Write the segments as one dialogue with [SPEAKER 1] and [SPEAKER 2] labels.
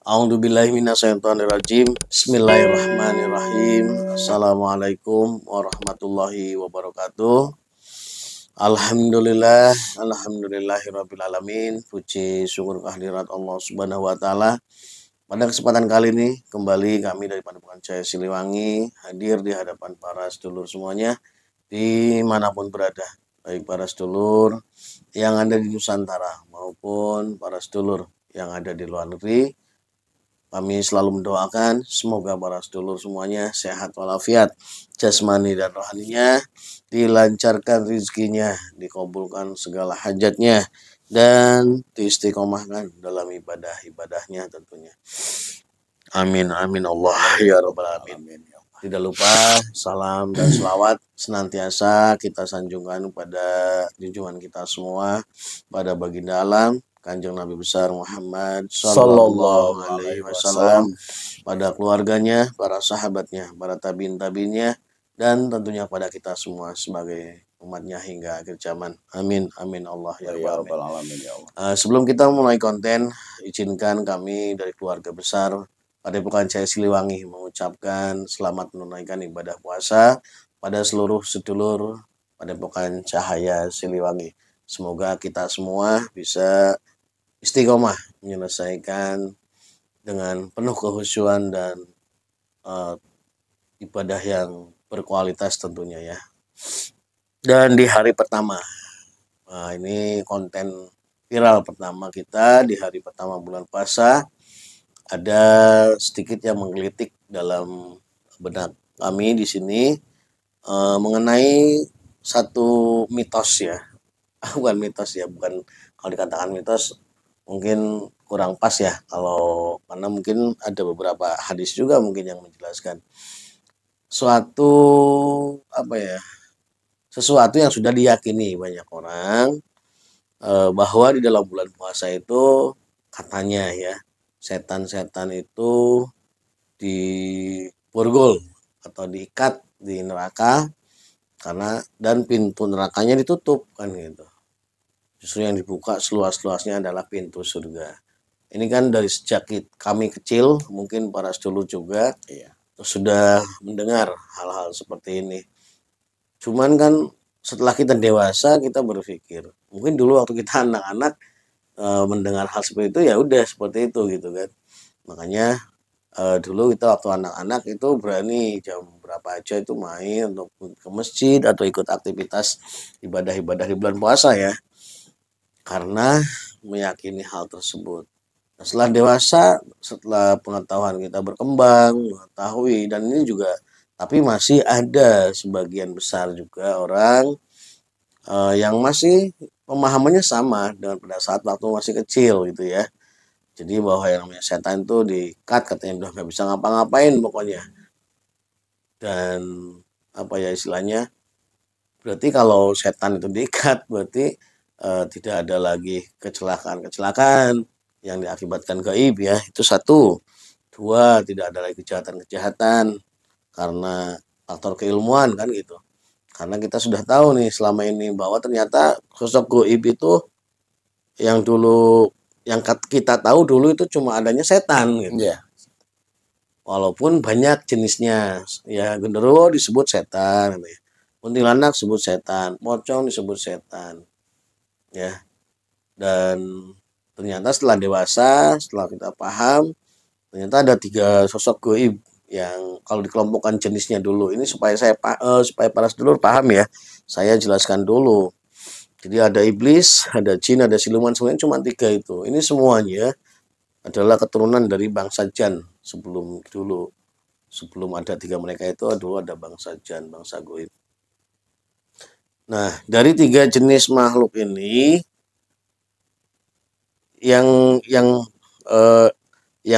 [SPEAKER 1] A'udzubillahi minasyaitonirrajim. Bismillahirrahmanirrahim. Assalamualaikum warahmatullahi wabarakatuh. Alhamdulillahirabbil alamin. Puji syukur kehadirat Allah Subhanahu wa taala. Pada kesempatan kali ini kembali kami dari Padepokan Cahaya Siliwangi hadir di hadapan para sedulur semuanya dimanapun berada, baik para sedulur yang ada di Nusantara maupun para sedulur yang ada di luar negeri. Kami selalu mendoakan semoga para sedulur semuanya sehat walafiat jasmani dan rohaninya, dilancarkan rezekinya, dikabulkan segala hajatnya, dan diistiqomahkan dalam ibadah-ibadahnya tentunya. Amin amin Allah ya rabbal alamin. Tidak lupa salam dan selawat senantiasa kita sanjungkan pada junjungan kita semua, pada baginda alam Kanjeng Nabi besar Muhammad Sallallahu Alaihi Wasallam, pada keluarganya, para sahabatnya, para tabiin-tabiinnya, dan tentunya pada kita semua sebagai umatnya hingga akhir zaman. Amin amin Allah ya rabbal alamin. Sebelum kita mulai konten, izinkan kami dari keluarga besar Padepokan Cahaya Siliwangi mengucapkan selamat menunaikan ibadah puasa pada seluruh sedulur Padepokan Cahaya Siliwangi. Semoga kita semua bisa istiqomah menyelesaikan dengan penuh kehusyuan dan ibadah yang berkualitas tentunya ya. Dan di hari pertama, ini konten viral pertama kita di hari pertama bulan puasa, ada sedikit yang menggelitik dalam benak kami di sini mengenai satu mitos ya. Bukan mitos ya, bukan, kalau dikatakan mitos mungkin kurang pas ya, kalau karena mungkin ada beberapa hadis juga mungkin yang menjelaskan suatu sesuatu yang sudah diyakini banyak orang bahwa di dalam bulan puasa itu katanya ya, setan-setan itu dipurgul atau diikat di neraka karena dan pintu nerakanya ditutup kan gitu. Justru yang dibuka seluas-luasnya adalah pintu surga. Ini kan dari sejak kami kecil, mungkin para sedulur juga sudah mendengar hal-hal seperti ini. Cuman kan setelah kita dewasa kita berpikir, mungkin dulu waktu kita anak-anak mendengar hal seperti itu ya udah seperti itu gitu kan. Makanya dulu kita waktu anak-anak itu berani jam berapa aja itu main untuk ke masjid atau ikut aktivitas ibadah-ibadah di bulan puasa ya, karena meyakini hal tersebut. Nah, setelah dewasa, setelah pengetahuan kita berkembang, mengetahui, dan ini juga, tapi masih ada sebagian besar juga orang yang masih pemahamannya sama dengan pada saat waktu masih kecil gitu ya. Jadi bahwa yang namanya setan itu di-cut, katanya udah nggak bisa ngapa-ngapain pokoknya. Dan istilahnya, berarti kalau setan itu di-cut berarti tidak ada lagi kecelakaan-kecelakaan yang diakibatkan gaib ya, itu satu. Dua, tidak ada lagi kejahatan-kejahatan karena faktor keilmuan kan gitu. Karena kita sudah tahu nih selama ini bahwa ternyata sosok gaib itu yang dulu yang kita tahu dulu itu cuma adanya setan gitu.
[SPEAKER 2] Yeah.
[SPEAKER 1] Walaupun banyak jenisnya ya, genderuwo disebut setan, kuntilanak disebut setan, pocong disebut setan ya. Dan ternyata setelah dewasa, setelah kita paham, ternyata ada 3 sosok gaib yang kalau dikelompokkan jenisnya dulu. Ini supaya supaya para sedulur paham ya, saya jelaskan dulu. Jadi ada iblis, ada jin, ada siluman, semuanya cuma 3 itu. Ini semuanya adalah keturunan dari bangsa Jan sebelum ada 3 mereka itu dulu ada bangsa Jan, bangsa gaib. Nah, dari 3 jenis makhluk ini yang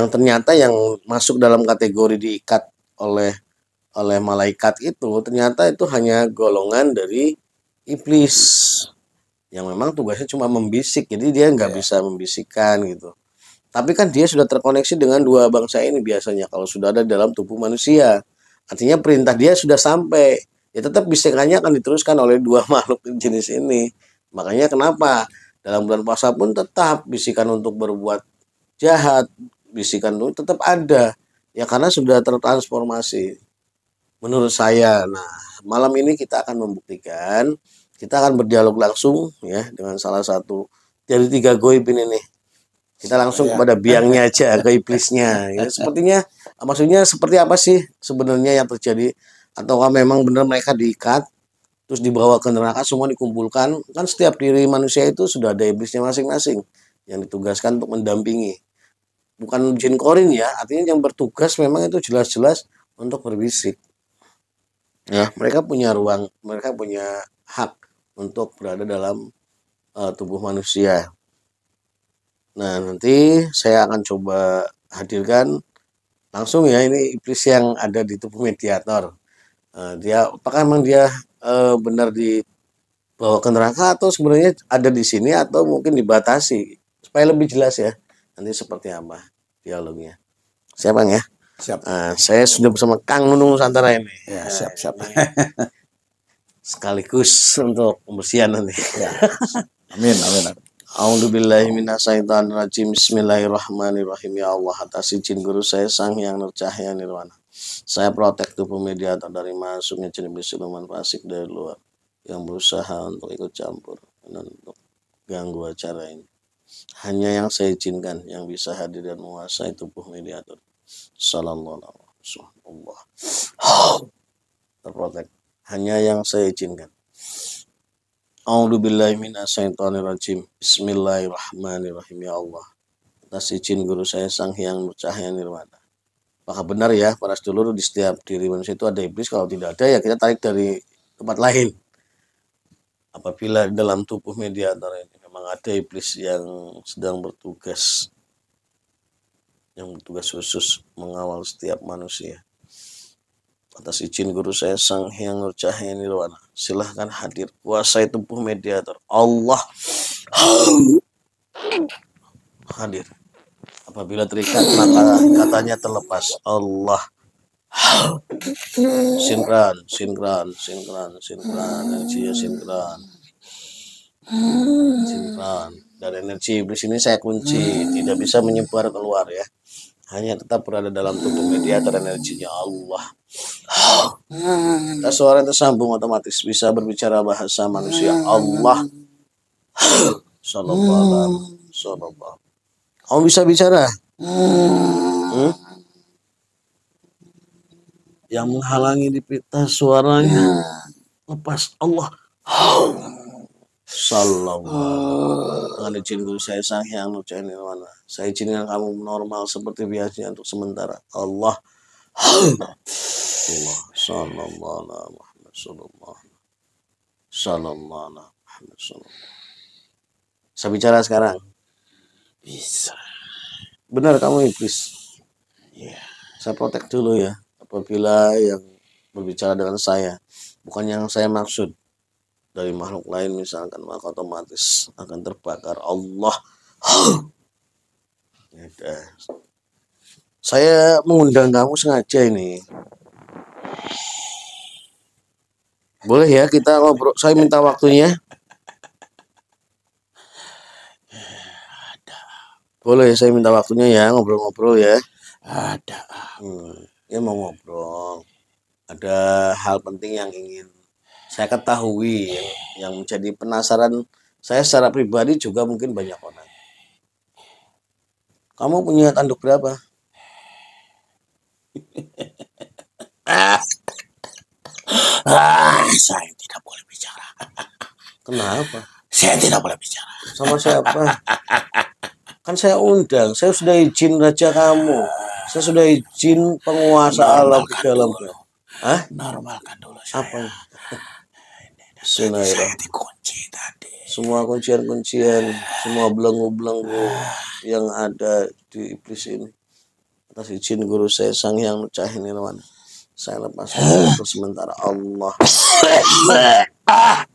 [SPEAKER 1] ternyata yang masuk dalam kategori diikat oleh malaikat itu ternyata itu hanya golongan dari iblis yang memang tugasnya cuma membisik, jadi dia nggak bisa membisikkan gitu. Tapi kan dia sudah terkoneksi dengan 2 bangsa ini biasanya kalau sudah ada dalam tubuh manusia, artinya perintah dia sudah sampai, ya tetap bisikannya akan diteruskan oleh 2 makhluk jenis ini. Makanya kenapa dalam bulan puasa pun tetap bisikan untuk berbuat jahat, bisikan itu tetap ada ya, karena sudah tertransformasi menurut saya. Nah, malam ini kita akan membuktikan, kita akan berdialog langsung ya dengan salah satu dari 3 goib ini nih. Kita langsung kepada biangnya aja, ke iblisnya ya. Sepertinya maksudnya seperti apa sih sebenarnya yang terjadi, ataukah memang benar mereka diikat terus dibawa ke neraka, semua dikumpulkan? Kan setiap diri manusia itu sudah ada iblisnya masing-masing yang ditugaskan untuk mendampingi, bukan jin korin ya, artinya yang bertugas memang itu jelas-jelas untuk berbisik ya. Mereka punya ruang, mereka punya hak untuk berada dalam tubuh manusia. Nah, nanti saya akan coba hadirkan langsung ya, ini iblis yang ada di tubuh mediator. Dia apakah memang dia benar dibawa ke neraka, atau sebenarnya ada di sini, atau mungkin dibatasi, supaya lebih jelas ya nanti seperti apa dialognya. Siapa ya?
[SPEAKER 2] Siap.
[SPEAKER 1] Saya sudah bersama Kang Nunung Nusantara ini.
[SPEAKER 2] Ya, siap.
[SPEAKER 1] Sekaligus untuk pembersihan nanti.
[SPEAKER 2] Ya. Amin.
[SPEAKER 1] A'udzubillahi minasyaitonirrajim. Bismillahirrahmanirrahim. Ya Allah, atas izin guru saya Sang Hyang Nurcahya Nirwana, saya protek tubuh mediator dari masuknya jin iblis siluman fasik dari luar yang berusaha untuk ikut campur dan untuk ganggu acara ini. Hanya yang saya izinkan yang bisa hadir dan menguasai tubuh mediator. Sallallahu alaihi wasallam. Terprotek. Hanya yang saya izinkan. A'udzubillahi minasyaitonirrajim. Bismillahirrahmanirrahim. Ya Allah, atas izin guru saya Sang Hyang Nurcahya Nirwana, apakah benar ya para sedulur, di setiap diri manusia itu ada iblis? Kalau tidak ada ya kita tarik dari tempat lain. Apabila dalam tubuh mediator ini memang ada iblis yang sedang bertugas, yang bertugas khusus mengawal setiap manusia, atas izin guru saya Sang Hyang Nurcahya Nirwana, silahkan hadir, kuasai tubuh mediator. Allah hadir. Apabila terikat maka katanya terlepas. Allah sinkron, energinya sinkron. Dan energi iblis ini saya kunci, tidak bisa menyebar keluar ya, hanya tetap berada dalam tubuh mediator energinya. Allah. Suara yang tersambung otomatis bisa berbicara bahasa manusia. Allah. Sallallahu. Kamu bisa bicara? Yang menghalangi di pita suaranya lepas. Allah. Sallallahu. Dengan izin guru saya Sang Hyang Nurcahya Nirwana, saya izinkan kamu normal seperti biasanya untuk sementara. Allah. Allah. Sallallahu alaihi wasallam. Saya bicara sekarang?
[SPEAKER 2] Bisa.
[SPEAKER 1] Benar kamu iblis?
[SPEAKER 2] Ya.
[SPEAKER 1] Saya protek dulu ya. Apabila yang berbicara dengan saya bukan yang saya maksud, dari makhluk lain misalkan, maka otomatis akan terbakar. Allah. Ya, saya mengundang kamu sengaja ini. Boleh ya kita ngobrol? Saya minta waktunya. Boleh saya minta waktunya ya, ngobrol-ngobrol ya.
[SPEAKER 2] Ada.
[SPEAKER 1] Ya mau ngobrol. Ada hal penting yang ingin saya ketahui, yang menjadi penasaran saya secara pribadi, juga mungkin banyak orang. Kamu punya tanduk berapa?
[SPEAKER 2] Saya tidak boleh bicara.
[SPEAKER 1] Kenapa?
[SPEAKER 2] Saya tidak boleh bicara.
[SPEAKER 1] Sama siapa? Kan saya undang, saya sudah izin raja kamu, saya sudah izin penguasa alam di dalam. Hah?
[SPEAKER 2] Normalkan dulu saya.
[SPEAKER 1] Apa?
[SPEAKER 2] Saya dikunci tadi.
[SPEAKER 1] Semua kuncian-kuncian, semua belenggu-belenggu yang ada di iblis ini, atas izin guru saya Sang Hyang Nurcahya Nirwana, saya lepaskan untuk sementara. Allah.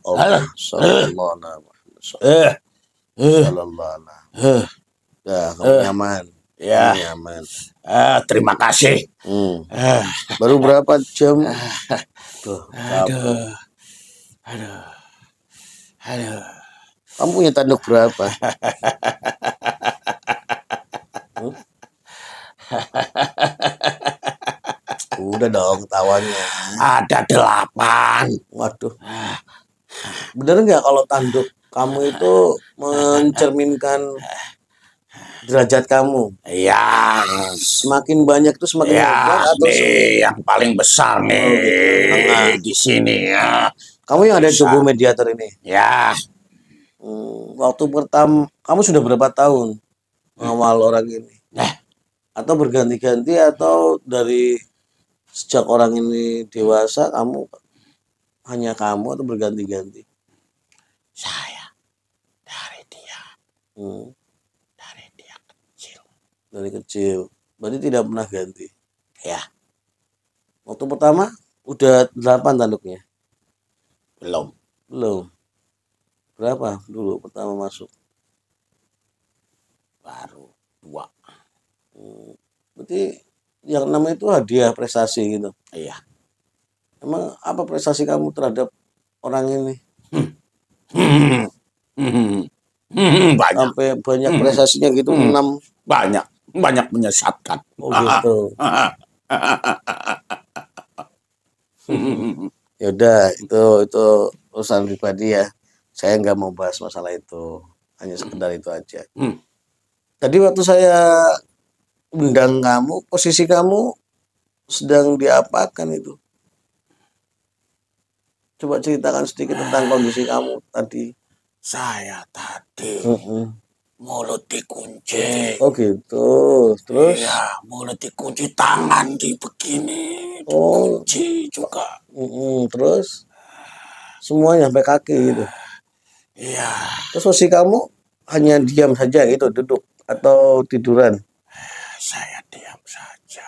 [SPEAKER 1] Allah. Sallallahu. Dah, kamu nyaman.
[SPEAKER 2] Ya.
[SPEAKER 1] Nyaman.
[SPEAKER 2] Terima kasih.
[SPEAKER 1] Baru berapa jam?
[SPEAKER 2] Aduh.
[SPEAKER 1] Kamu punya tanduk berapa? Udah dong ketawanya.
[SPEAKER 2] Ada 8.
[SPEAKER 1] Waduh. Bener nggak kalau tanduk kamu itu mencerminkan derajat kamu?
[SPEAKER 2] Ya,
[SPEAKER 1] Semakin banyak tuh semakin hebat
[SPEAKER 2] ya,
[SPEAKER 1] atau
[SPEAKER 2] nih yang paling besar
[SPEAKER 1] oh gitu. Tengah.
[SPEAKER 2] nih di sini ya.
[SPEAKER 1] Kamu yang ada di
[SPEAKER 2] Besar.
[SPEAKER 1] tubuh mediator ini.
[SPEAKER 2] Ya,
[SPEAKER 1] Waktu pertama kamu sudah berapa tahun mengawal orang ini?
[SPEAKER 2] nah,
[SPEAKER 1] Atau berganti-ganti atau dari sejak orang ini dewasa kamu hanya kamu atau berganti-ganti?
[SPEAKER 2] saya dari dia
[SPEAKER 1] Hmm,
[SPEAKER 2] kecil.
[SPEAKER 1] dari kecil. Berarti tidak pernah ganti.
[SPEAKER 2] Ya,
[SPEAKER 1] Waktu pertama udah 8 tanduknya.
[SPEAKER 2] belum.
[SPEAKER 1] Belum. Berapa dulu pertama masuk?
[SPEAKER 2] Baru 2.
[SPEAKER 1] Berarti yang namanya itu hadiah prestasi gitu.
[SPEAKER 2] Iya.
[SPEAKER 1] Emang apa prestasi kamu terhadap orang ini?
[SPEAKER 2] Banyak.
[SPEAKER 1] Sampai banyak prestasinya gitu, 6.
[SPEAKER 2] Banyak menyesatkan.
[SPEAKER 1] Oh gitu. Ya udah, itu urusan pribadi ya. Saya nggak mau bahas masalah itu. Hanya sekedar itu aja. Tadi waktu saya undang kamu, posisi kamu sedang diapakan itu? Coba ceritakan sedikit tentang kondisi kamu tadi.
[SPEAKER 2] Saya tadi
[SPEAKER 1] Mm-mm.
[SPEAKER 2] mulut dikunci.
[SPEAKER 1] Oh gitu. Terus?
[SPEAKER 2] Iya, mulut dikunci, tangan di begini
[SPEAKER 1] Oh.
[SPEAKER 2] dikunci juga.
[SPEAKER 1] Terus? Semuanya sampai kaki gitu.
[SPEAKER 2] Iya,
[SPEAKER 1] Terus posisi kamu hanya diam saja gitu, duduk atau tiduran?
[SPEAKER 2] saya diam saja.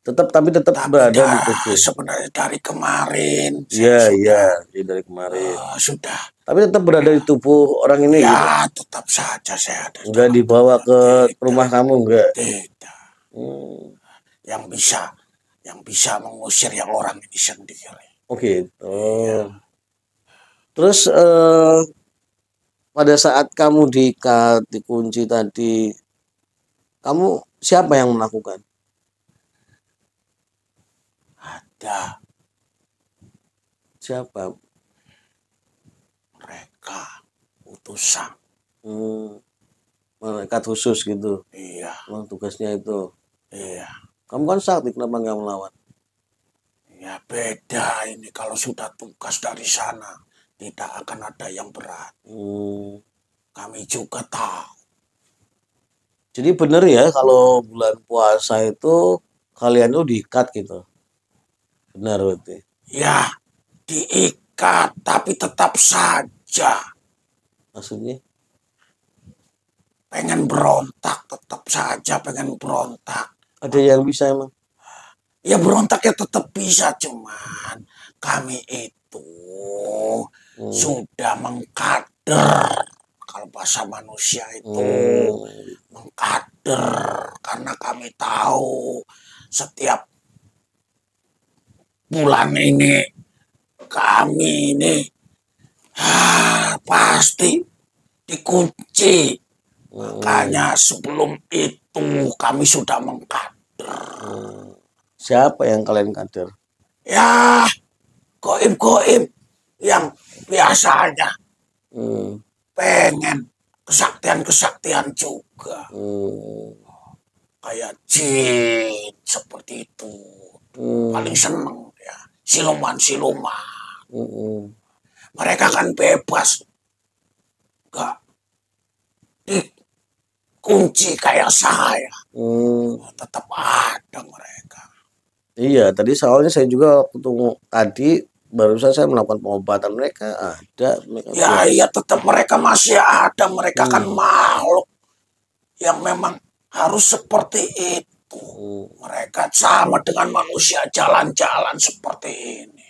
[SPEAKER 1] Tapi tetap
[SPEAKER 2] Tapi
[SPEAKER 1] berada di tubuh.
[SPEAKER 2] sebenarnya dari kemarin
[SPEAKER 1] Iya,
[SPEAKER 2] saya
[SPEAKER 1] iya, dari kemarin.
[SPEAKER 2] sudah.
[SPEAKER 1] Tapi tetap berada di tubuh orang ini gitu.
[SPEAKER 2] Ya, tetap saja saya ada.
[SPEAKER 1] Enggak
[SPEAKER 2] dalam
[SPEAKER 1] dibawa
[SPEAKER 2] tubuh.
[SPEAKER 1] ke
[SPEAKER 2] Tidak,
[SPEAKER 1] rumah kamu enggak?
[SPEAKER 2] tidak.
[SPEAKER 1] Hmm.
[SPEAKER 2] Yang bisa mengusir yang orang ini sendiri.
[SPEAKER 1] Oh gitu.
[SPEAKER 2] Iya.
[SPEAKER 1] Terus pada saat kamu diikat, dikunci tadi, kamu siapa yang melakukan?
[SPEAKER 2] Ada
[SPEAKER 1] Siapa?
[SPEAKER 2] mereka utusan.
[SPEAKER 1] Malaikat khusus gitu.
[SPEAKER 2] Iya,
[SPEAKER 1] Memang tugasnya itu.
[SPEAKER 2] iya.
[SPEAKER 1] Kamu kan sakti, kenapa nggak melawan?
[SPEAKER 2] Ya beda ini kalau sudah tugas dari sana. Tidak akan ada yang berat. Kami juga tahu.
[SPEAKER 1] Jadi bener ya kalau bulan puasa itu kalian tuh diikat gitu. Benar berarti.
[SPEAKER 2] Ya, diikat, tapi tetap saja
[SPEAKER 1] Maksudnya?
[SPEAKER 2] pengen berontak, tetap saja pengen berontak.
[SPEAKER 1] Ada yang bisa emang?
[SPEAKER 2] Ya berontaknya tetap bisa, cuman kami itu sudah mengkader. Kalau bahasa manusia itu mengkader, karena kami tahu setiap bulan ini kami ini pasti dikunci. Makanya sebelum itu kami sudah mengkader.
[SPEAKER 1] Siapa yang kalian kader?
[SPEAKER 2] Ya, goib-goib yang biasanya pengen kesaktian-kesaktian juga. Kayak jin seperti itu. Paling seneng ya, siluman-siluman. Mereka kan bebas. Gak dikunci kayak saya. Tetap ada mereka.
[SPEAKER 1] Iya, tadi soalnya saya juga ketemu tadi barusan saya melakukan pengobatan mereka ada.
[SPEAKER 2] Ya, iya tetap mereka masih ada. Mereka kan makhluk yang memang harus seperti itu. Mereka sama dengan manusia, jalan-jalan seperti ini.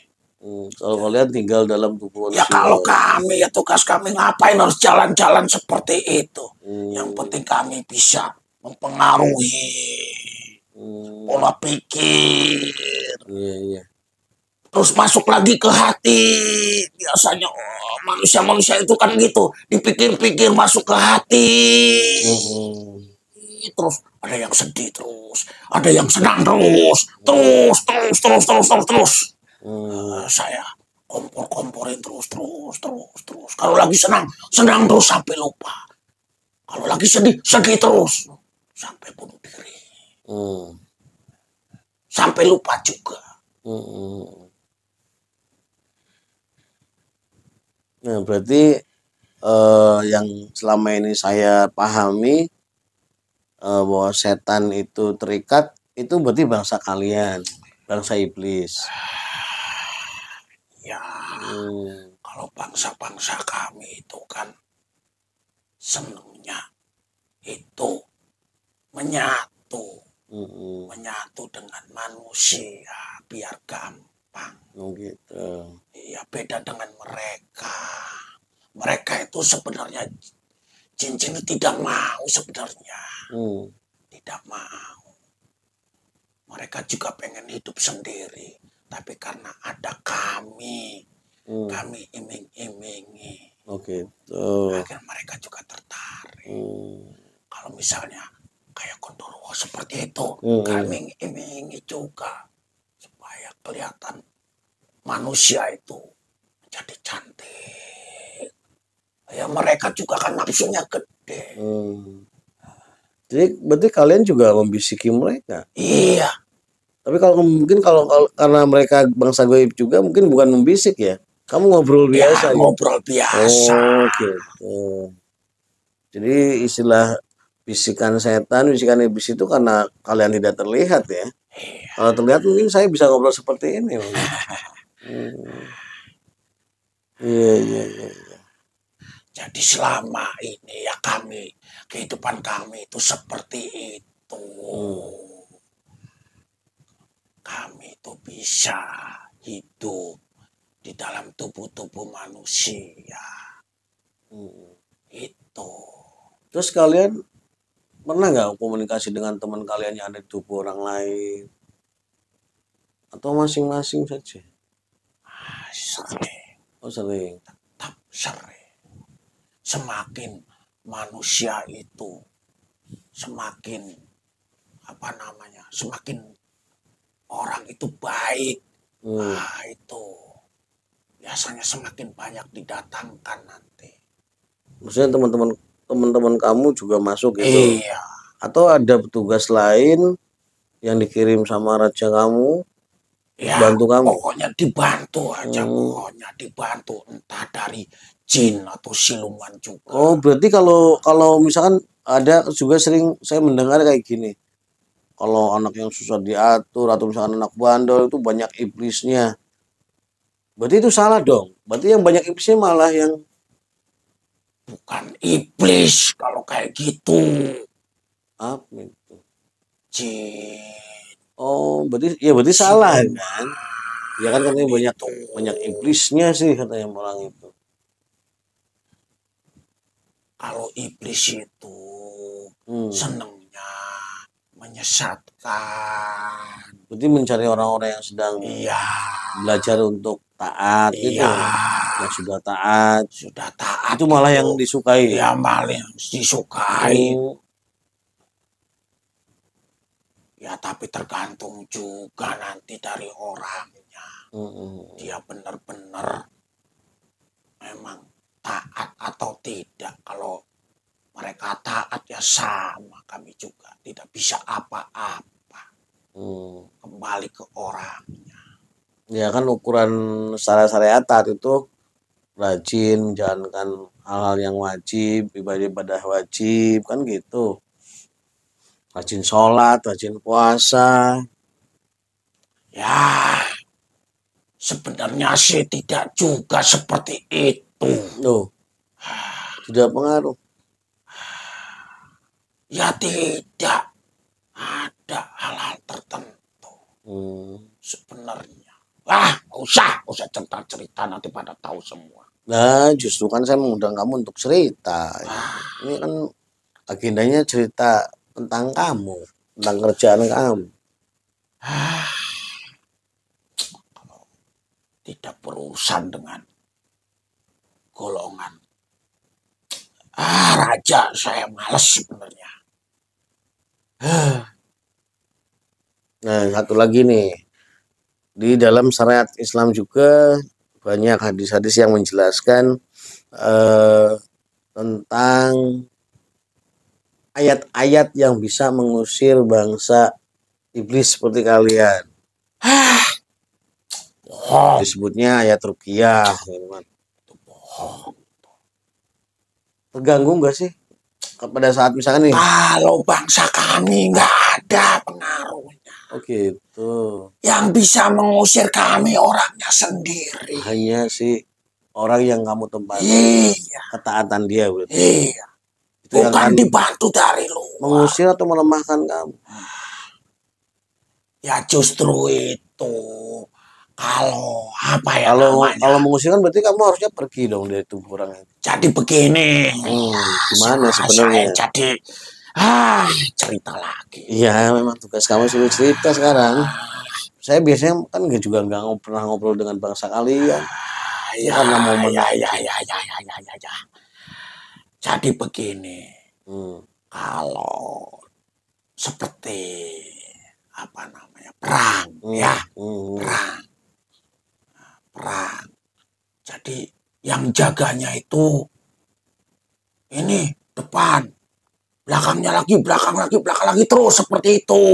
[SPEAKER 1] Kalau kalian tinggal dalam tubuh
[SPEAKER 2] Ya
[SPEAKER 1] manusia.
[SPEAKER 2] kalau kami, ya tugas kami ngapain harus jalan-jalan seperti itu. Yang penting kami bisa mempengaruhi pola pikir.
[SPEAKER 1] Iya.
[SPEAKER 2] Terus masuk lagi ke hati. Biasanya manusia-manusia itu kan gitu. Dipikir-pikir masuk ke hati. Terus ada yang sedih terus, ada yang senang terus. Saya kompor-komporin terus. Kalau lagi senang terus sampai lupa. Kalau lagi sedih terus sampai bunuh diri. Sampai lupa juga.
[SPEAKER 1] Nah, berarti yang selama ini saya pahami bahwa setan itu terikat, itu berarti bangsa kalian, bangsa iblis.
[SPEAKER 2] Ya, kalau bangsa-bangsa kami itu kan senangnya itu menyatu dengan manusia biar gampang.
[SPEAKER 1] Gitu.
[SPEAKER 2] Ya, beda dengan mereka. Mereka itu sebenarnya jin-jin tidak mau sebenarnya. Tidak mau. Mereka juga pengen hidup sendiri. Tapi karena ada kami iming-imingi. Akhirnya mereka juga tertarik. Kalau misalnya kayak Gondorowo seperti itu, kami iming-imingi juga. Supaya kelihatan manusia itu menjadi cantik. Ya mereka juga kan nafsunya gede.
[SPEAKER 1] Jadi berarti kalian juga membisiki mereka.
[SPEAKER 2] Iya.
[SPEAKER 1] Tapi kalau mungkin kalau karena mereka bangsa gaib juga mungkin bukan membisik ya. Kamu ngobrol biasa.
[SPEAKER 2] Ngobrol biasa.
[SPEAKER 1] Gitu. Jadi istilah bisikan setan, bisikan iblis itu karena kalian tidak terlihat ya.
[SPEAKER 2] Iya.
[SPEAKER 1] Kalau terlihat mungkin saya bisa ngobrol seperti ini. Iya.
[SPEAKER 2] Jadi selama ini ya kehidupan kami itu seperti itu. Kami itu bisa hidup di dalam tubuh-tubuh manusia. Itu.
[SPEAKER 1] Terus kalian pernah nggak komunikasi dengan teman kalian yang ada di tubuh orang lain? Atau masing-masing saja?
[SPEAKER 2] Sering.
[SPEAKER 1] Sering.
[SPEAKER 2] Tetap sering. Semakin manusia itu semakin semakin orang itu baik. Nah, itu biasanya semakin banyak didatangkan nanti.
[SPEAKER 1] Maksudnya teman-teman kamu juga masuk gitu?
[SPEAKER 2] Iya.
[SPEAKER 1] Atau ada petugas lain yang dikirim sama raja kamu bantu kamu?
[SPEAKER 2] Pokoknya dibantu aja. Pokoknya dibantu, entah dari jin atau siluman juga.
[SPEAKER 1] Oh, berarti kalau misalkan ada juga sering saya mendengar kayak gini. Kalau anak yang susah diatur atau misalkan anak bandel itu banyak iblisnya. Berarti itu salah dong. Berarti yang banyak iblisnya malah yang
[SPEAKER 2] bukan iblis kalau kayak gitu.
[SPEAKER 1] apa itu?
[SPEAKER 2] Jin.
[SPEAKER 1] Oh, berarti salah kan? Ya kan katanya banyak iblisnya sih katanya orang itu.
[SPEAKER 2] Kalau iblis itu senangnya menyesatkan.
[SPEAKER 1] Berarti mencari orang-orang yang sedang belajar untuk taat gitu. Yang sudah taat. Itu malah yang disukai.
[SPEAKER 2] Ya malah yang disukai. Ya tapi tergantung juga nanti dari orangnya. Dia benar-benar memang taat atau tidak. Kalau mereka taat ya sama kami juga. Tidak bisa apa-apa. Kembali ke orangnya.
[SPEAKER 1] Ya kan ukuran syariat taat itu rajin menjalankan hal-hal yang wajib, ibadah wajib kan gitu. Rajin sholat, rajin puasa.
[SPEAKER 2] Ya, sebenarnya sih tidak juga seperti itu.
[SPEAKER 1] Loh, tidak pengaruh.
[SPEAKER 2] Ya tidak. Ada hal-hal tertentu. Sebenarnya. Usah cerita-cerita nanti pada tahu semua.
[SPEAKER 1] Nah, justru kan saya mengundang kamu untuk cerita. Ini kan agendanya cerita tentang kamu, tentang kerjaan kamu.
[SPEAKER 2] Kalau tidak berurusan dengan golongan raja, saya males sebenarnya.
[SPEAKER 1] Nah, satu lagi nih, di dalam syariat Islam juga banyak hadis-hadis yang menjelaskan tentang ayat-ayat yang bisa mengusir bangsa iblis seperti kalian. Disebutnya ayat ruqyah. Terganggu nggak sih pada saat misalkan nih?
[SPEAKER 2] Kalau bangsa kami nggak ada pengaruhnya.
[SPEAKER 1] Oh gitu.
[SPEAKER 2] Yang bisa mengusir kami orangnya sendiri.
[SPEAKER 1] Hanya si orang yang kamu tempati.
[SPEAKER 2] Iya.
[SPEAKER 1] Ketaatan dia berarti.
[SPEAKER 2] Iya.
[SPEAKER 1] Itu yang
[SPEAKER 2] Bukan
[SPEAKER 1] kan
[SPEAKER 2] dibantu dari luar.
[SPEAKER 1] mengusir atau melemahkan kamu.
[SPEAKER 2] Ya justru itu. Kalau apa ya namanya?
[SPEAKER 1] Kalau mengusir kan berarti kamu harusnya pergi dong dari tubuh orang itu.
[SPEAKER 2] Jadi begini.
[SPEAKER 1] Gimana sebenarnya?
[SPEAKER 2] Saya jadi cerita lagi.
[SPEAKER 1] Iya, memang tugas kamu suruh cerita sekarang. Saya biasanya kan juga nggak pernah ngobrol dengan bangsa kalian.
[SPEAKER 2] Ya,
[SPEAKER 1] Karena momen
[SPEAKER 2] ya. Jadi begini. Kalau seperti apa namanya perang, ya perang. Jadi yang jaganya itu ini depan, belakangnya lagi, belakang lagi terus seperti itu.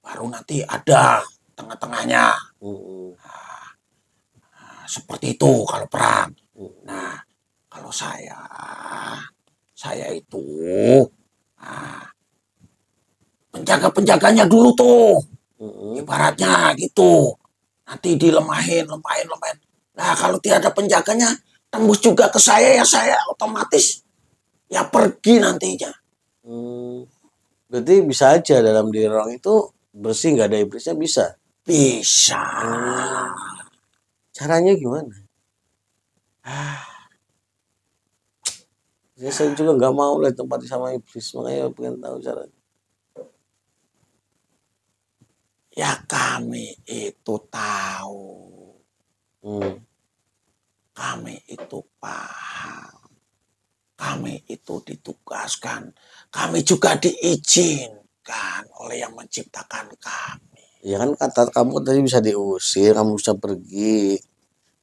[SPEAKER 2] Baru nanti ada tengah-tengahnya. Seperti itu kalau perang. Nah, kalau saya itu penjaga-penjaganya dulu tuh. Ibaratnya gitu. Nanti dilemahin. Nah, kalau tiada penjaganya, tembus juga ke saya, ya saya otomatis ya pergi nantinya.
[SPEAKER 1] Berarti bisa aja dalam diri orang itu bersih, nggak ada iblisnya, bisa?
[SPEAKER 2] Bisa.
[SPEAKER 1] Caranya gimana? Ya, saya juga nggak mau lah tempati sama iblis, makanya pengen tahu caranya.
[SPEAKER 2] Ya kami itu tahu. Kami itu paham. Kami itu ditugaskan. Kami juga diizinkan oleh yang menciptakan kami.
[SPEAKER 1] Ya kan kata kamu tadi bisa diusir, kamu bisa pergi.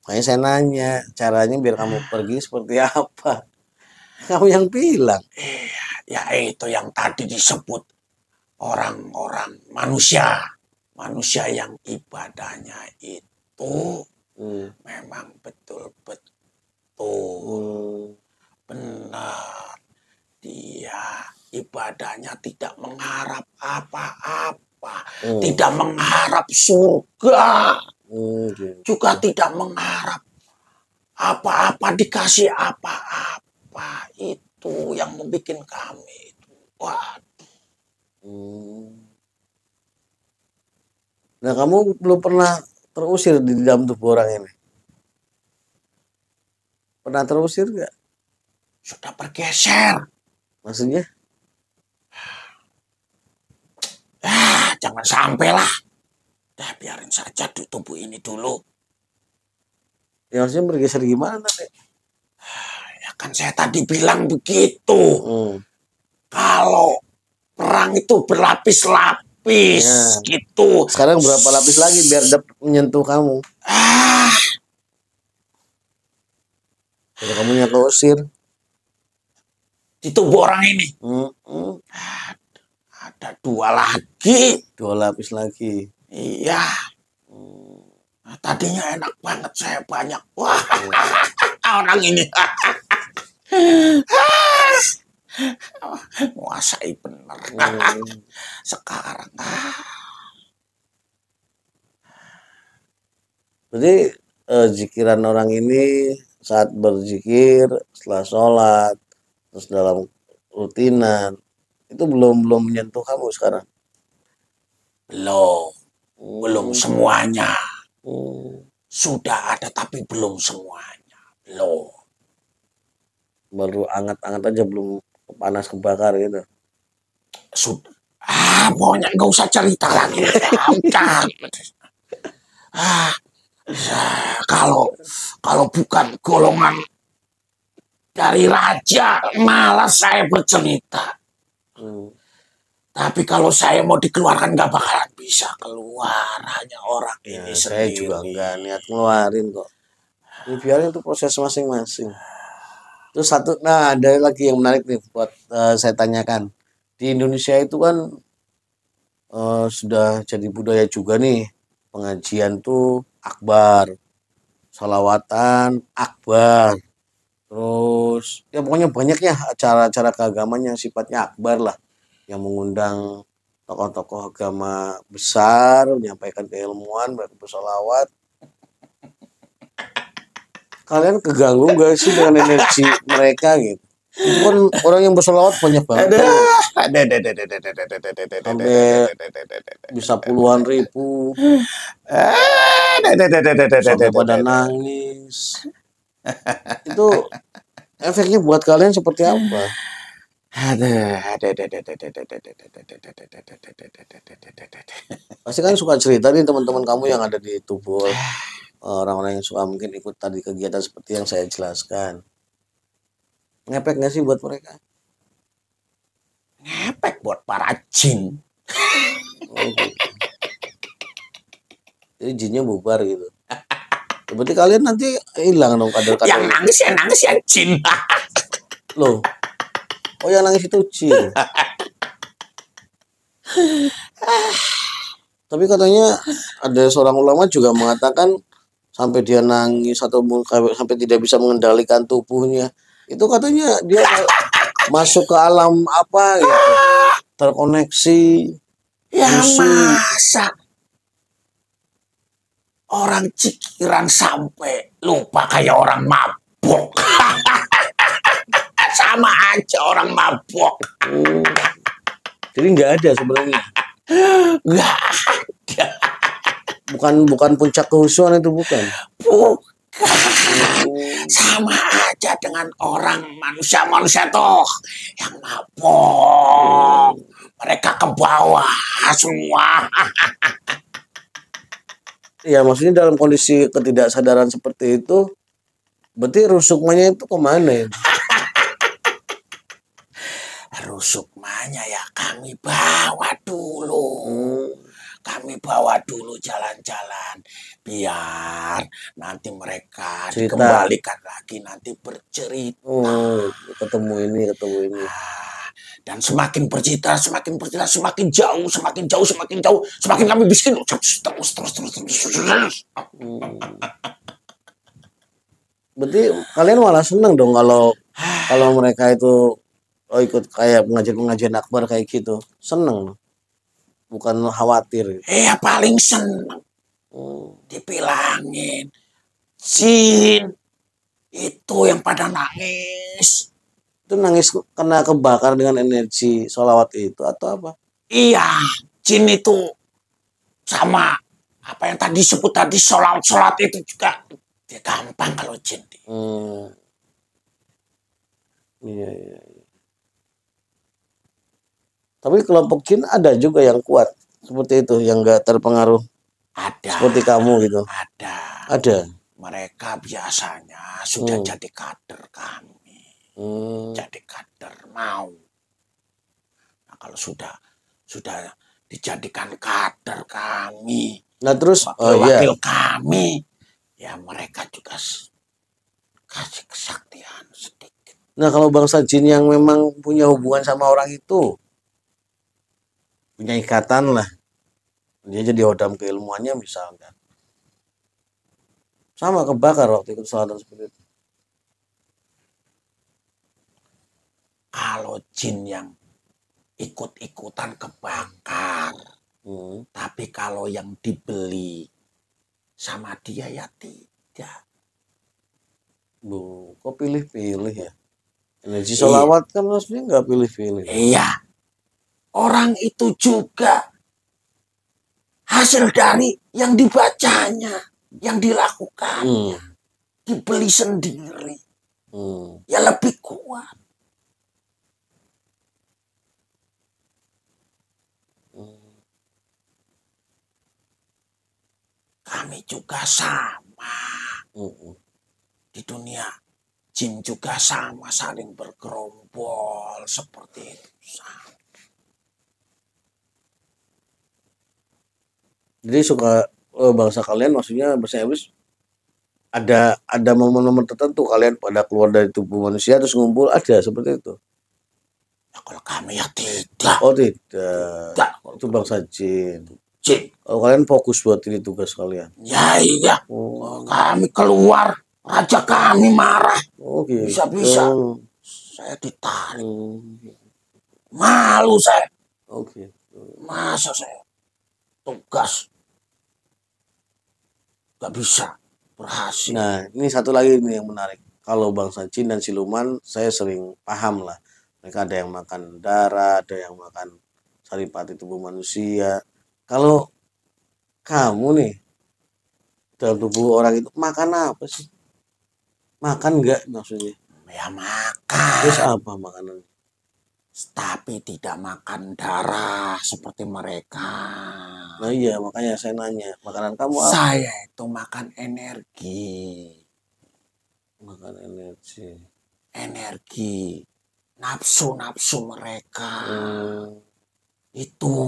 [SPEAKER 1] Makanya saya nanya, caranya biar kamu pergi seperti apa? Kamu yang bilang.
[SPEAKER 2] Ya itu yang tadi disebut orang-orang manusia. Manusia yang ibadahnya itu memang betul-betul benar. Dia ibadahnya tidak mengharap apa-apa. Tidak mengharap surga. Juga tidak mengharap apa-apa, dikasih apa-apa. Itu yang membuat kami itu.
[SPEAKER 1] Nah, kamu belum pernah terusir di dalam tubuh orang ini? Pernah terusir nggak?
[SPEAKER 2] Sudah bergeser.
[SPEAKER 1] Maksudnya?
[SPEAKER 2] Jangan sampai lah. Dah biarin saja di tubuh ini dulu.
[SPEAKER 1] Ya harusnya bergeser gimana nanti?
[SPEAKER 2] Ya kan saya tadi bilang begitu. Kalau perang itu berlapis-lapis gitu.
[SPEAKER 1] Sekarang berapa lapis lagi biar dapat menyentuh kamu? Kalau kamu yang keusir
[SPEAKER 2] di tubuh orang ini. Ada 2 lagi.
[SPEAKER 1] 2 lapis lagi.
[SPEAKER 2] Iya. Nah, tadinya enak banget, saya banyak. Wah, orang ini. Menguasai benar. Sekarang.
[SPEAKER 1] Berarti zikiran orang ini saat berzikir, setelah sholat, terus dalam rutinan, itu belum menyentuh kamu sekarang?
[SPEAKER 2] Belum semuanya. Sudah ada tapi belum semuanya.
[SPEAKER 1] Baru anget-anget aja, belum panas kebakar gitu.
[SPEAKER 2] Sudah. Pokoknya nggak usah cerita lagi. Kalau bukan golongan dari raja, malah saya bercerita. Tapi kalau saya mau dikeluarkan nggak bakalan bisa keluar, hanya orang
[SPEAKER 1] Ya,
[SPEAKER 2] ini
[SPEAKER 1] saya juga
[SPEAKER 2] sendiri.
[SPEAKER 1] nggak niat ngeluarin kok. Ini biarin itu proses masing-masing. Terus satu, nah ada lagi yang menarik nih buat saya tanyakan. Di Indonesia itu kan sudah jadi budaya juga nih pengajian tuh akbar, salawatan akbar, terus ya pokoknya banyaknya acara-acara keagamaan yang sifatnya akbar lah, yang mengundang tokoh-tokoh agama besar, menyampaikan keilmuan, bersolawat. Kalian keganggu gak sih dengan energi mereka gitu? Itu kan orang yang bersolawat banyak banget tuh, sampai bisa puluhan ribu, sampai pada nangis. Itu efeknya buat kalian seperti apa? Pasti kan suka cerita nih teman-teman kamu yang ada di Tubul, orang-orang yang suka mungkin ikut tadi kegiatan seperti yang saya jelaskan. Ngepek nggak sih buat mereka?
[SPEAKER 2] Ngepek buat para jin.
[SPEAKER 1] Oh gitu. Jadi jinnya bubar gitu. Berarti kalian nanti hilang dong kader-kader.
[SPEAKER 2] Yang nangis ya jin.
[SPEAKER 1] Loh, oh yang nangis itu jin. Tapi katanya ada seorang ulama juga mengatakan sampai dia nangis atau sampai tidak bisa mengendalikan tubuhnya. Itu katanya dia masuk ke alam apa gitu. Terkoneksi.
[SPEAKER 2] Ya
[SPEAKER 1] Musuh.
[SPEAKER 2] masa orang cikiran sampai lupa kayak orang mabuk. Sama aja orang mabuk.
[SPEAKER 1] Jadi nggak ada sebenarnya.
[SPEAKER 2] Nggak ada.
[SPEAKER 1] Bukan puncak kehusuan itu bukan.
[SPEAKER 2] Bukan. Sama aja dengan orang manusia tuh yang mabuk. Mereka ke bawah semua.
[SPEAKER 1] Ya maksudnya dalam kondisi ketidaksadaran seperti itu, berarti rusukmanya itu kemana ya?
[SPEAKER 2] Rusukmanya ya kami bawa dulu. Kami bawa dulu jalan-jalan biar nanti mereka
[SPEAKER 1] Cerita.
[SPEAKER 2] dikembalikan lagi, nanti bercerita.
[SPEAKER 1] Oh, ketemu ini.
[SPEAKER 2] Dan semakin bercerita, semakin jauh, semakin kami miskin. Terus.
[SPEAKER 1] Berarti kalian malah seneng dong kalau mereka itu ikut kayak pengajian akbar kayak gitu, seneng, bukan khawatir.
[SPEAKER 2] Ya paling seneng. Dibilangin jin itu yang pada nangis.
[SPEAKER 1] Itu nangis kena kebakar dengan energi sholawat itu atau apa?
[SPEAKER 2] Iya, jin itu sama apa yang tadi disebut tadi, sholat itu juga dia gampang kalau jin.
[SPEAKER 1] Iya. Tapi kelompok jin ada juga yang kuat seperti itu, yang nggak terpengaruh.
[SPEAKER 2] Ada.
[SPEAKER 1] Seperti kamu gitu. Ada.
[SPEAKER 2] Mereka biasanya sudah jadi kader kami. Jadi kader mau. Nah, kalau sudah dijadikan kader kami.
[SPEAKER 1] Nah terus
[SPEAKER 2] wakil kami, ya mereka juga kasih kesaktian sedikit.
[SPEAKER 1] Nah kalau bangsa jin yang memang punya hubungan sama orang itu, punya ikatan lah, dia jadi hodam keilmuannya misalkan, sama kebakar waktu ikut salatan seperti itu.
[SPEAKER 2] Kalau jin yang ikut-ikutan kebakar, tapi kalau yang dibeli sama dia ya tidak.
[SPEAKER 1] Loh, kok pilih-pilih ya? Energi sholawat kan maksudnya nggak pilih-pilih.
[SPEAKER 2] Iya, orang itu juga hasil dari yang dibacanya, yang dilakukannya, dibeli sendiri, ya lebih kuat. Kami juga sama. Di dunia jin juga sama, saling bergerombol seperti itu.
[SPEAKER 1] Jadi suka bangsa kalian maksudnya bahasa Inggris ada momen-momen tertentu kalian pada keluar dari tubuh manusia terus ngumpul ada seperti itu.
[SPEAKER 2] Ya, kalau kami ya tidak.
[SPEAKER 1] Oh tidak.
[SPEAKER 2] Tidak.
[SPEAKER 1] Itu bangsa jin.
[SPEAKER 2] Jin.
[SPEAKER 1] Kalau kalian fokus buat ini tugas kalian.
[SPEAKER 2] Ya iya.
[SPEAKER 1] Oh,
[SPEAKER 2] Kami keluar, raja kami marah.
[SPEAKER 1] oh gitu.
[SPEAKER 2] Bisa-bisa saya ditarik.
[SPEAKER 1] Hmm.
[SPEAKER 2] Malu saya.
[SPEAKER 1] Oh gitu.
[SPEAKER 2] Masa saya tugas gak bisa berhasil.
[SPEAKER 1] Nah, ini satu lagi nih yang menarik. Kalau bangsa jin dan siluman, saya sering paham lah. Mereka ada yang makan darah, ada yang makan saripati tubuh manusia. Kalau kamu nih, dalam tubuh orang itu makan apa sih? Makan nggak maksudnya?
[SPEAKER 2] Ya makan.
[SPEAKER 1] Terus apa makanan?
[SPEAKER 2] Tapi tidak makan darah seperti mereka.
[SPEAKER 1] Nah iya, makanya saya nanya, makanan kamu apa?
[SPEAKER 2] Saya itu makan energi.
[SPEAKER 1] Makan energi.
[SPEAKER 2] Energi. Nafsu-nafsu mereka. Itu.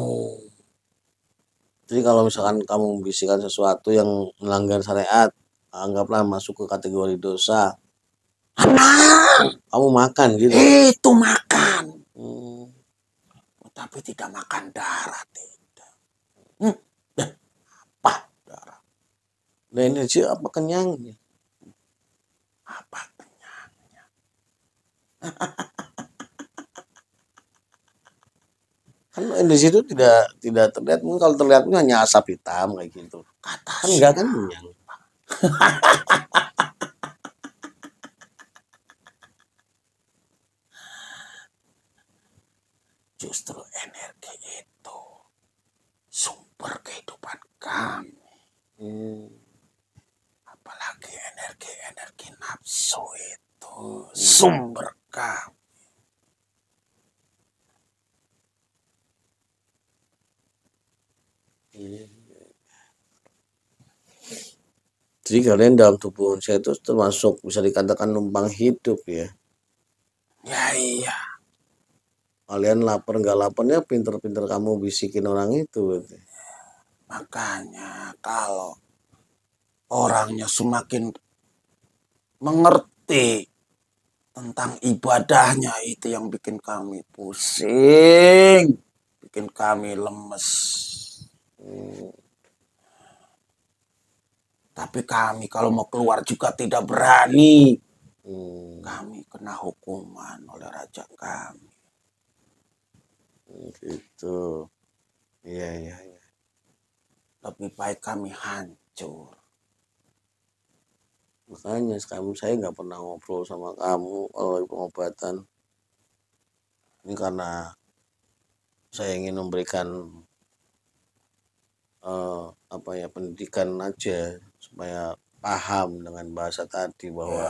[SPEAKER 1] Jadi kalau misalkan kamu membisikkan sesuatu yang melanggar syariat, anggaplah masuk ke kategori dosa. Kamu makan gitu?
[SPEAKER 2] Itu makan. Tapi tidak makan darah, tidak. Apa darah?
[SPEAKER 1] Nah, energi apa kenyangnya?
[SPEAKER 2] Apa kenyangnya?
[SPEAKER 1] Kan energi itu tidak terlihat. Mungkin kalau terlihat pun hanya asap hitam kayak gitu.
[SPEAKER 2] Kata
[SPEAKER 1] Kan enggak kan kenyang.
[SPEAKER 2] Justru energi itu sumber kehidupan kami. Apalagi energi nafsu itu sumber kami.
[SPEAKER 1] Jadi kalian dalam tubuh manusia itu termasuk bisa dikatakan numpang hidup ya.
[SPEAKER 2] Ya iya.
[SPEAKER 1] Kalian lapar nggak laparnya pinter-pinter kamu bisikin orang itu berarti.
[SPEAKER 2] Makanya kalau orangnya semakin mengerti tentang ibadahnya, itu yang bikin kami pusing, bikin kami lemes. Tapi kami kalau mau keluar juga tidak berani. Kami kena hukuman oleh raja kami.
[SPEAKER 1] Gitu. Iya.
[SPEAKER 2] Lebih baik kami hancur.
[SPEAKER 1] Makanya saya nggak pernah ngobrol sama kamu kalau pengobatan. Ini karena saya ingin memberikan pendidikan aja supaya paham dengan bahasa tadi bahwa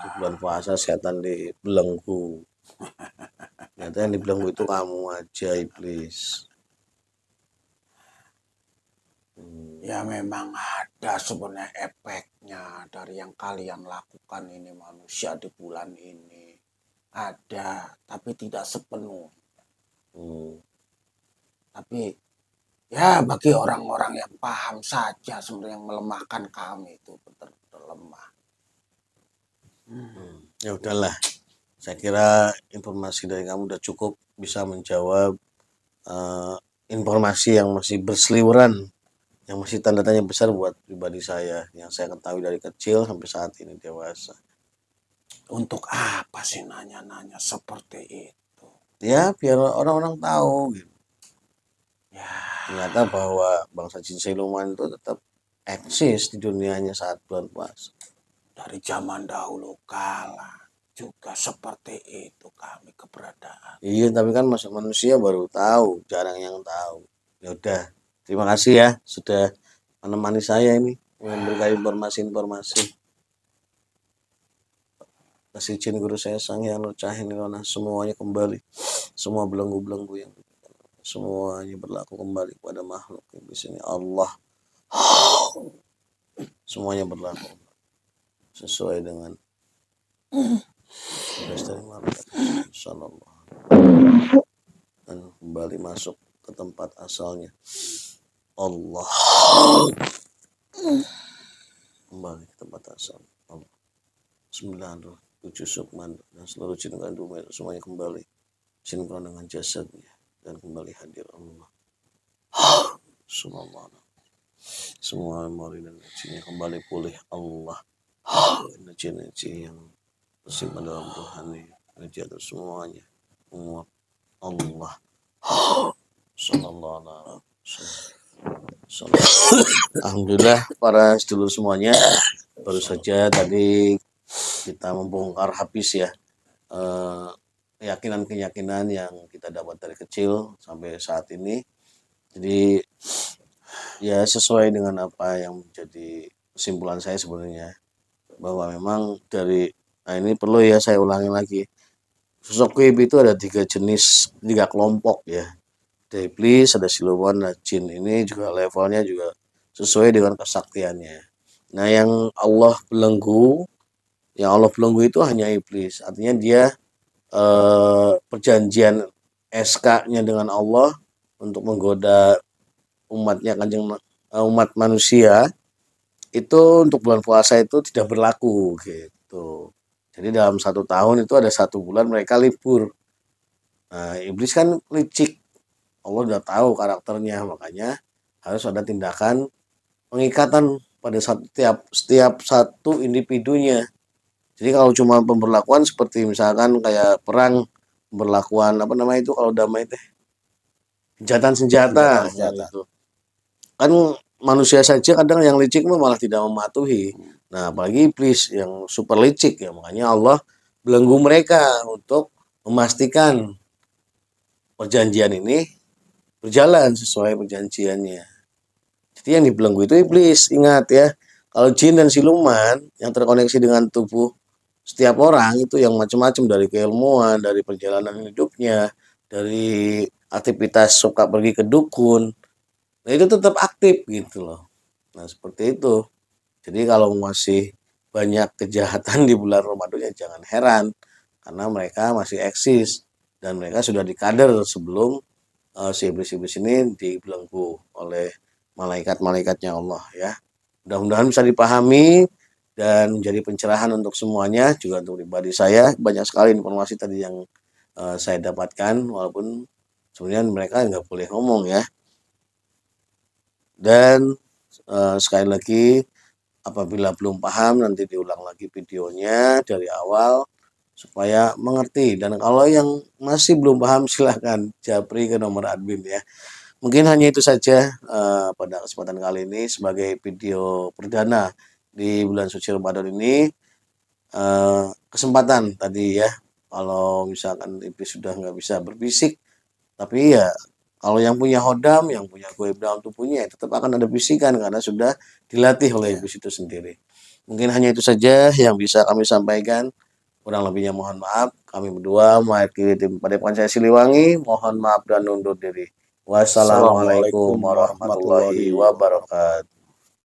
[SPEAKER 1] di bulan puasa setan dibelenggu. Ternyata yang dibelenggu itu kamu aja, iblis.
[SPEAKER 2] Ya memang ada sebenarnya efeknya dari yang kalian lakukan ini manusia di bulan ini. Ada, tapi tidak sepenuhnya. Tapi ya bagi orang-orang yang paham saja sebenarnya yang melemahkan kami itu betul-betul lemah.
[SPEAKER 1] Ya udahlah. Saya kira informasi dari kamu udah cukup bisa menjawab informasi yang masih berseliweran, yang masih tanda tanya besar buat pribadi saya, yang saya ketahui dari kecil sampai saat ini dewasa.
[SPEAKER 2] Untuk apa sih nanya-nanya seperti itu?
[SPEAKER 1] Ya biar orang-orang tahu gitu.
[SPEAKER 2] Ya.
[SPEAKER 1] Ternyata bahwa bangsa jin siluman itu tetap eksis di dunianya saat bulan puasa.
[SPEAKER 2] Dari zaman dahulu kala juga seperti itu kami keberadaan.
[SPEAKER 1] Iya, tapi kan manusia baru tahu, jarang yang tahu. Ya udah, terima kasih ya sudah menemani saya ini memberikan informasi-informasi. Kasih izin guru saya Sang Hyang Cahin semuanya kembali, semua belenggu-belenggu yang semuanya berlaku kembali pada makhluk yang di sini Allah. Semuanya berlaku sesuai dengan Insyaallah dan kembali masuk ke tempat asalnya Allah. Kembali ke tempat asal. Allah. 9, 7 sukman dan seluruh jin kandung semuanya kembali sinkron dengan jasadnya dan kembali hadir Allah. Subhanallah. Semua memori dan energinya kembali pulih Allah. Energi-energi yang tersimpan dalam rohani, energi itu semuanya menguap Allah. Sallallahu alaihi wasallam. Alhamdulillah para sedulur semuanya, baru saja tadi kita membongkar habis ya keyakinan-keyakinan yang kita dapat dari kecil sampai saat ini. Jadi ya sesuai dengan apa yang menjadi kesimpulan saya sebenarnya, bahwa memang dari, nah ini perlu ya saya ulangi lagi, sosok gaib itu ada 3 jenis, 3 kelompok ya. Ada iblis, ada siluman, ada jin. Ini juga levelnya juga sesuai dengan kesaktiannya. Nah yang Allah belenggu itu hanya iblis. Artinya dia perjanjian SK-nya dengan Allah untuk menggoda umat manusia itu untuk bulan puasa itu tidak berlaku gitu. Jadi dalam 1 tahun itu ada 1 bulan mereka libur. Nah iblis kan licik, Allah udah tahu karakternya, makanya harus ada tindakan pengikatan pada setiap satu individunya. Jadi kalau cuma pemberlakuan seperti misalkan kayak perang, pemberlakuan apa namanya itu kalau damai teh, gencatan senjata gitu. Kan manusia saja kadang yang licik malah tidak mematuhi. Nah apalagi iblis yang super licik ya, makanya Allah belenggu mereka untuk memastikan perjanjian ini berjalan sesuai perjanjiannya. Jadi yang dibelenggu itu iblis, ingat ya. Kalau jin dan siluman yang terkoneksi dengan tubuh setiap orang itu yang macam-macam, dari keilmuan, dari perjalanan hidupnya, dari aktivitas suka pergi ke dukun, nah itu tetap aktif gitu loh. Nah seperti itu. Jadi kalau masih banyak kejahatan di bulan Ramadan ya jangan heran, karena mereka masih eksis dan mereka sudah dikader sebelum si iblis-iblis ini dibelenggu oleh malaikat-malaikatnya Allah ya. Mudah-mudahan bisa dipahami dan menjadi pencerahan untuk semuanya, juga untuk pribadi saya. Banyak sekali informasi tadi yang saya dapatkan, walaupun sebenarnya mereka nggak boleh ngomong ya. Dan sekali lagi, apabila belum paham nanti diulang lagi videonya dari awal supaya mengerti. Dan kalau yang masih belum paham silahkan japri ke nomor admin ya. Mungkin hanya itu saja pada kesempatan kali ini sebagai video perdana di bulan suci Ramadan ini. Kesempatan tadi ya, kalau misalkan iblis sudah nggak bisa berbisik, tapi ya kalau yang punya hodam, yang punya goib dalam tubuhnya, tetap akan ada bisikan karena sudah dilatih oleh iblis itu sendiri. Mungkin hanya itu saja yang bisa kami sampaikan. Kurang lebihnya mohon maaf. Kami berdua mewakili tim Padepokan saya Siliwangi, mohon maaf dan undur diri. Wassalamualaikum warahmatullahi wabarakatuh.